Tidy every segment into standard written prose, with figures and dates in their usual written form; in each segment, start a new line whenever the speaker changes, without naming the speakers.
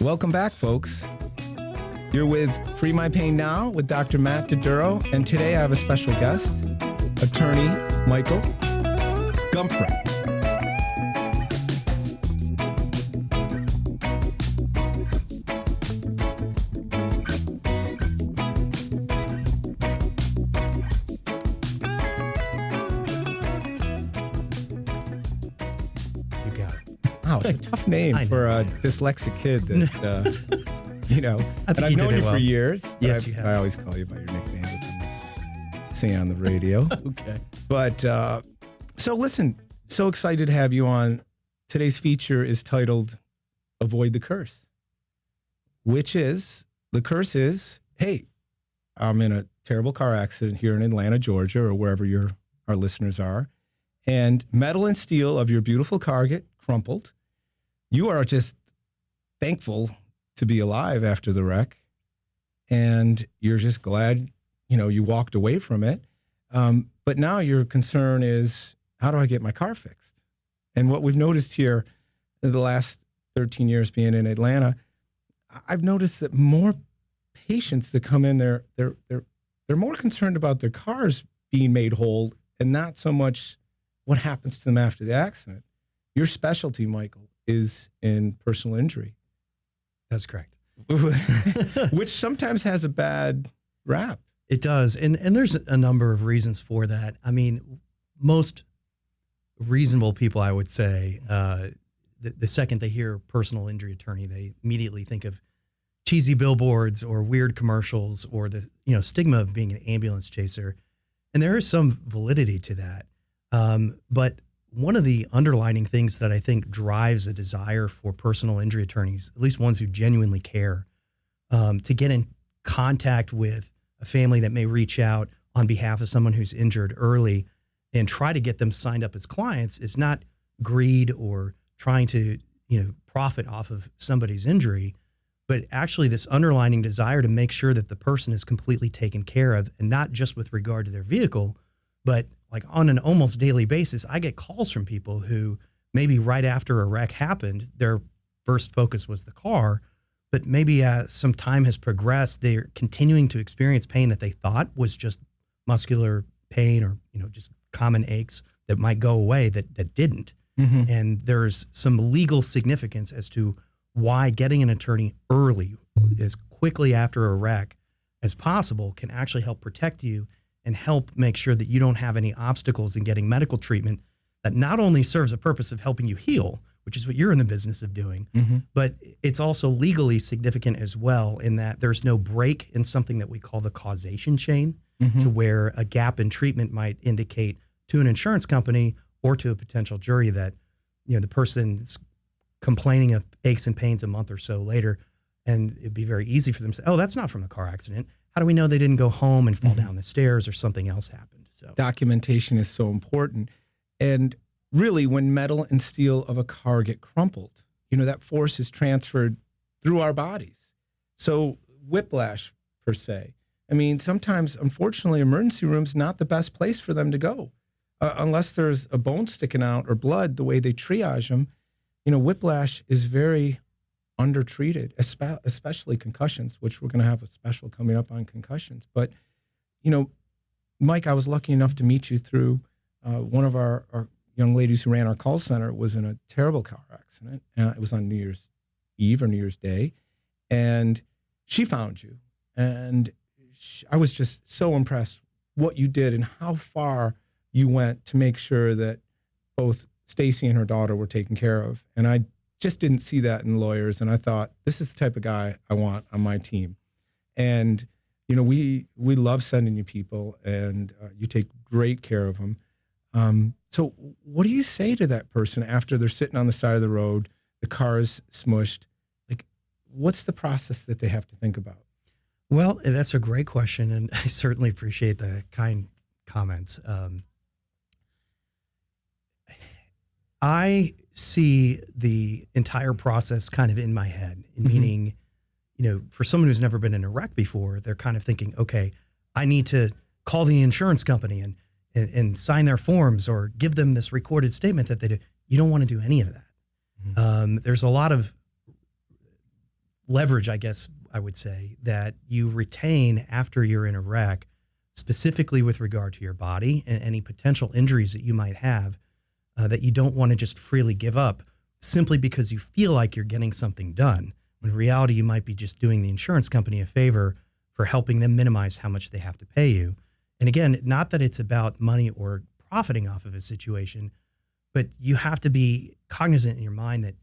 Welcome back, folks. You're with Free My Pain Now with Dr. Matt DiDuro, and today I have a special guest, attorney Michael Gumpert.
You got it.
Wow, it's a tough name for a dyslexic kid that, and I've known you for years.
Yes, you have.
I always call you by your nickname that you say on the radio.
Okay.
But, so listen, so excited to have you on. Today's feature is titled Avoid the Curse, which is, the curse is, hey, I'm in a terrible car accident here in Atlanta, Georgia, or wherever our listeners are, and metal and steel of your beautiful car get crumpled. You are just thankful to be alive after the wreck, and you're just glad, you walked away from it. But now your concern is, how do I get my car fixed? And what we've noticed here in the last 13 years being in Atlanta, I've noticed that more patients that come in, they're more concerned about their cars being made whole and not so much what happens to them after the accident. Your specialty, Michael, is in personal injury.
That's correct.
Which sometimes has a bad rap.
It does. And there's a number of reasons for that. I mean, most reasonable people, I would say, the second they hear personal injury attorney, they immediately think of cheesy billboards or weird commercials or the stigma of being an ambulance chaser. And there is some validity to that. But one of the underlining things that I think drives a desire for personal injury attorneys, at least ones who genuinely care, to get in contact with a family that may reach out on behalf of someone who's injured early and try to get them signed up as clients, is not greed or trying to, profit off of somebody's injury, but actually this underlining desire to make sure that the person is completely taken care of, and not just with regard to their vehicle, but like on an almost daily basis. I get calls from people who maybe right after a wreck happened, their first focus was the car, but maybe as some time has progressed, they're continuing to experience pain that they thought was just muscular pain or, just common aches that might go away that didn't. Mm-hmm. And there's some legal significance as to why getting an attorney early, as quickly after a wreck as possible, can actually help protect you and help make sure that you don't have any obstacles in getting medical treatment that not only serves a purpose of helping you heal, which is what you're in the business of doing, mm-hmm. but it's also legally significant as well, in that there's no break in something that we call the causation chain, mm-hmm. to where a gap in treatment might indicate to an insurance company or to a potential jury that, the person's complaining of aches and pains a month or so later, and it'd be very easy for them to say, oh, that's not from the car accident. How do we know they didn't go home and fall mm-hmm. down the stairs or something else happened? So
documentation is so important. And really, when metal and steel of a car get crumpled, that force is transferred through our bodies. So whiplash, per se. I mean, sometimes, unfortunately, emergency room's not the best place for them to go. Unless there's a bone sticking out or blood, the way they triage them, whiplash is very undertreated, especially concussions, which we're going to have a special coming up on concussions. But, Mike, I was lucky enough to meet you through one of our young ladies who ran our call center. Was in a terrible car accident. It was on New Year's Eve or New Year's Day. And she found you. And I was just so impressed what you did and how far you went to make sure that both Stacy and her daughter were taken care of. And I just didn't see that in lawyers. And I thought, this is the type of guy I want on my team. And, we love sending you people, and you take great care of them. So what do you say to that person after they're sitting on the side of the road, the car is smushed? Like, what's the process that they have to think about?
Well, that's a great question, and I certainly appreciate the kind comments. I see the entire process kind of in my head, meaning, for someone who's never been in a wreck before, they're kind of thinking, okay, I need to call the insurance company and sign their forms or give them this recorded statement that they do. You don't want to do any of that. Mm-hmm. There's a lot of leverage, I guess I would say, that you retain after you're in a wreck, specifically with regard to your body and any potential injuries that you might have, that you don't want to just freely give up simply because you feel like you're getting something done. When in reality, you might be just doing the insurance company a favor for helping them minimize how much they have to pay you. And again, not that it's about money or profiting off of a situation, but you have to be cognizant in your mind that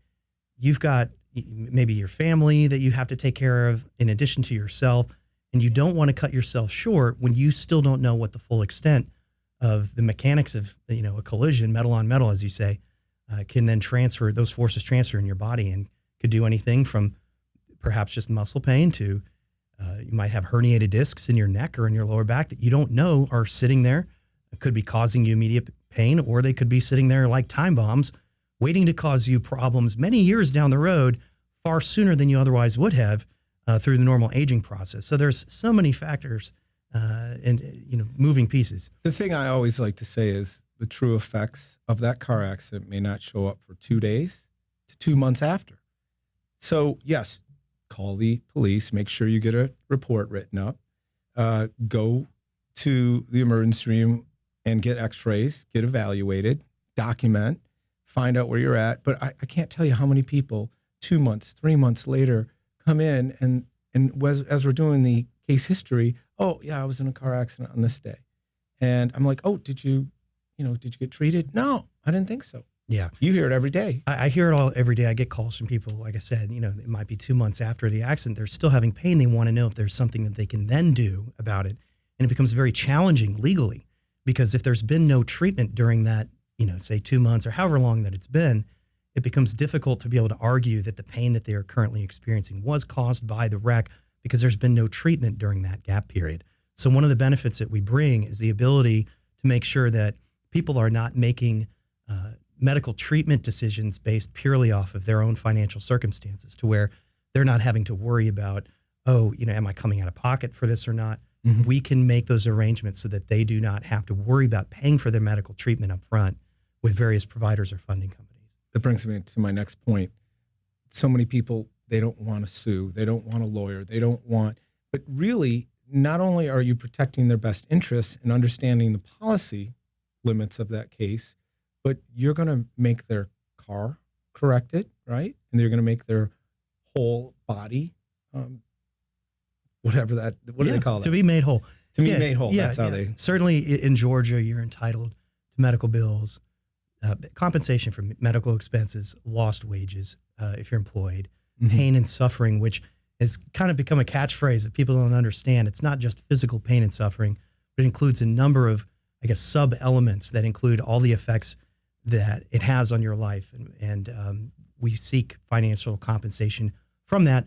you've got maybe your family that you have to take care of in addition to yourself, and you don't want to cut yourself short when you still don't know what the full extent of the mechanics of, a collision, metal on metal, as you say, can then transfer, those forces transfer in your body and could do anything from perhaps just muscle pain to you might have herniated discs in your neck or in your lower back that you don't know are sitting there. It could be causing you immediate pain, or they could be sitting there like time bombs waiting to cause you problems many years down the road, far sooner than you otherwise would have through the normal aging process. So there's so many factors and moving pieces.
The thing I always like to say is the true effects of that car accident may not show up for 2 days to 2 months after. So yes, call the police, make sure you get a report written up, go to the emergency room and get x-rays, get evaluated, document, find out where you're at. But I can't tell you how many people 2 months, 3 months later come in and as we're doing the case history, oh yeah, I was in a car accident on this day. And I'm like, oh, did you get treated? No, I didn't think so.
Yeah.
You hear it every day.
I hear it all every day. I get calls from people, like I said, it might be 2 months after the accident. They're still having pain. They want to know if there's something that they can then do about it. And it becomes very challenging legally, because if there's been no treatment during that, say 2 months or however long that it's been, it becomes difficult to be able to argue that the pain that they are currently experiencing was caused by the wreck because there's been no treatment during that gap period. So one of the benefits that we bring is the ability to make sure that people are not making medical treatment decisions based purely off of their own financial circumstances, to where they're not having to worry about, am I coming out of pocket for this or not? Mm-hmm. We can make those arrangements so that they do not have to worry about paying for their medical treatment up front with various providers or funding companies.
That brings me to my next point. So many people, they don't want to sue. They don't want a lawyer. But really, not only are you protecting their best interests and understanding the policy limits of that case, but you're going to make their car corrected, right? And you're going to make their whole body, what do they call that?
To be made whole.
To be made whole. That's how they.
Certainly in Georgia, you're entitled to medical bills, compensation for medical expenses, lost wages if you're employed, mm-hmm. pain and suffering, which has kind of become a catchphrase that people don't understand. It's not just physical pain and suffering, but it includes a number of, sub-elements that include all the effects that it has on your life. And we seek financial compensation from that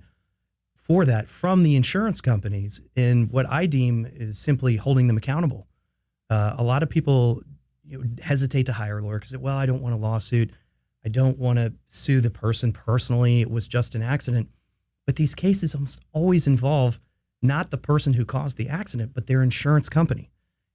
from the insurance companies. And what I deem is simply holding them accountable. A lot of people hesitate to hire a lawyer because, I don't want a lawsuit. I don't want to sue the person personally. It was just an accident. But these cases almost always involve not the person who caused the accident, but their insurance company.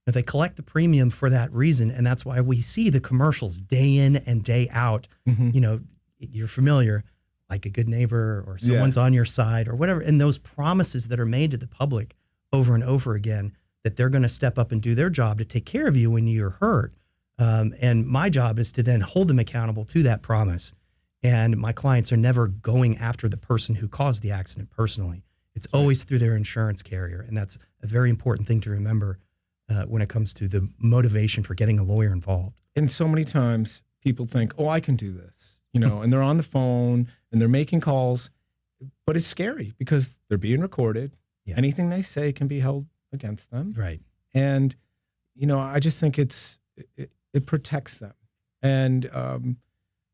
If they collect the premium for that reason, and that's why we see the commercials day in and day out. Mm-hmm. You're familiar, like a good neighbor or someone's on your side or whatever. And those promises that are made to the public over and over again, that they're going to step up and do their job to take care of you when you're hurt. And my job is to then hold them accountable to that promise. And my clients are never going after the person who caused the accident personally. It's always through their insurance carrier. And that's a very important thing to remember when it comes to the motivation for getting a lawyer involved.
And so many times people think, I can do this, and they're on the phone and they're making calls, but it's scary because they're being recorded. Yeah. Anything they say can be held against them.
Right.
And, I just think it protects them. And,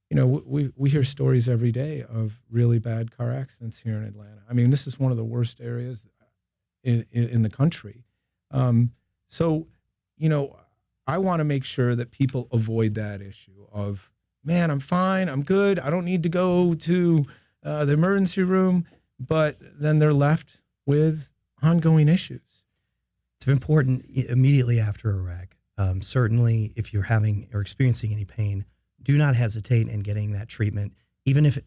we hear stories every day of really bad car accidents here in Atlanta. I mean, this is one of the worst areas in the country. So, I want to make sure that people avoid that issue of, man, I'm fine, I'm good, I don't need to go to the emergency room, but then they're left with ongoing issues.
It's important immediately after a wreck. Certainly, if you're having or experiencing any pain, do not hesitate in getting that treatment. Even if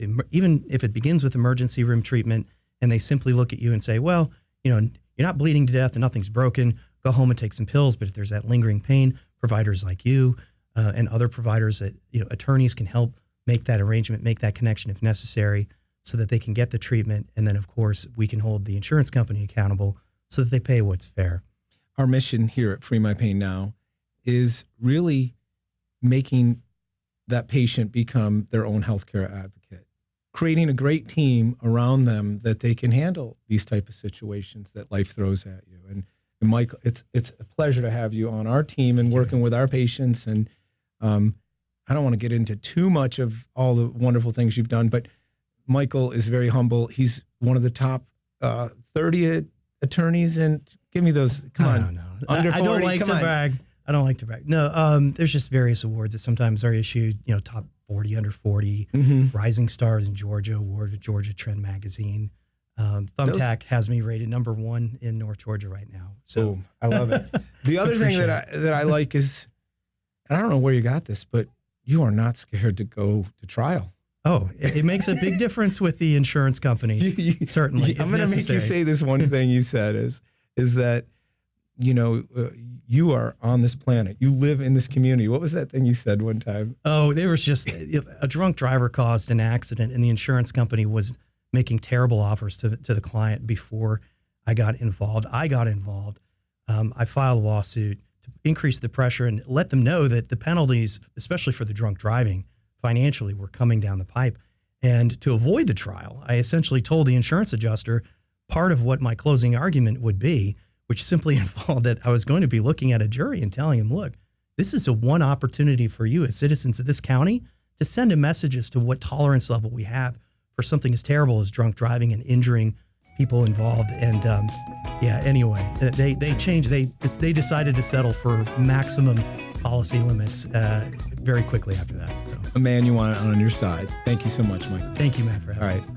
it begins with emergency room treatment and they simply look at you and say, well, you're not bleeding to death and nothing's broken. Go home and take some pills. But if there's that lingering pain, providers like you and other providers that, attorneys can help make that arrangement, make that connection if necessary, so that they can get the treatment. And then, of course, we can hold the insurance company accountable so that they pay what's fair.
Our mission here at Free My Pain Now is really making that patient become their own healthcare advocate, creating a great team around them that they can handle these type of situations that life throws at you. And Michael, it's a pleasure to have you on our team and working with our patients. And I don't want to get into too much of all the wonderful things you've done, but Michael is very humble. He's one of the top 30 attorneys. And give me those. Come on.
No.
Under 40,
I don't like to brag. I don't like to brag. No, there's just various awards that sometimes are issued, top 40, under 40, Rising Stars in Georgia, award with Georgia Trend Magazine. Thumbtack has me rated number 1 in North Georgia right now. So
boom, I love it. The other thing that I like is, and I don't know where you got this, but you are not scared to go to trial.
Oh, it makes a big difference with the insurance companies. Certainly.
I'm going to make you say this one thing you said is that, you are on this planet. You live in this community. What was that thing you said one time?
Oh, there was just a drunk driver caused an accident, and the insurance company was making terrible offers to the client before I got involved. I filed a lawsuit to increase the pressure and let them know that the penalties, especially for the drunk driving, financially were coming down the pipe. And to avoid the trial, I essentially told the insurance adjuster part of what my closing argument would be, which simply involved that I was going to be looking at a jury and telling him, look, this is a one opportunity for you as citizens of this county to send a message as to what tolerance level we have for something as terrible as drunk driving and injuring people involved. And anyway, they changed. They decided to settle for maximum policy limits very quickly after that. So
a man you want on your side. Thank you so much, Mike.
Thank you, Matt, for having me.
All right.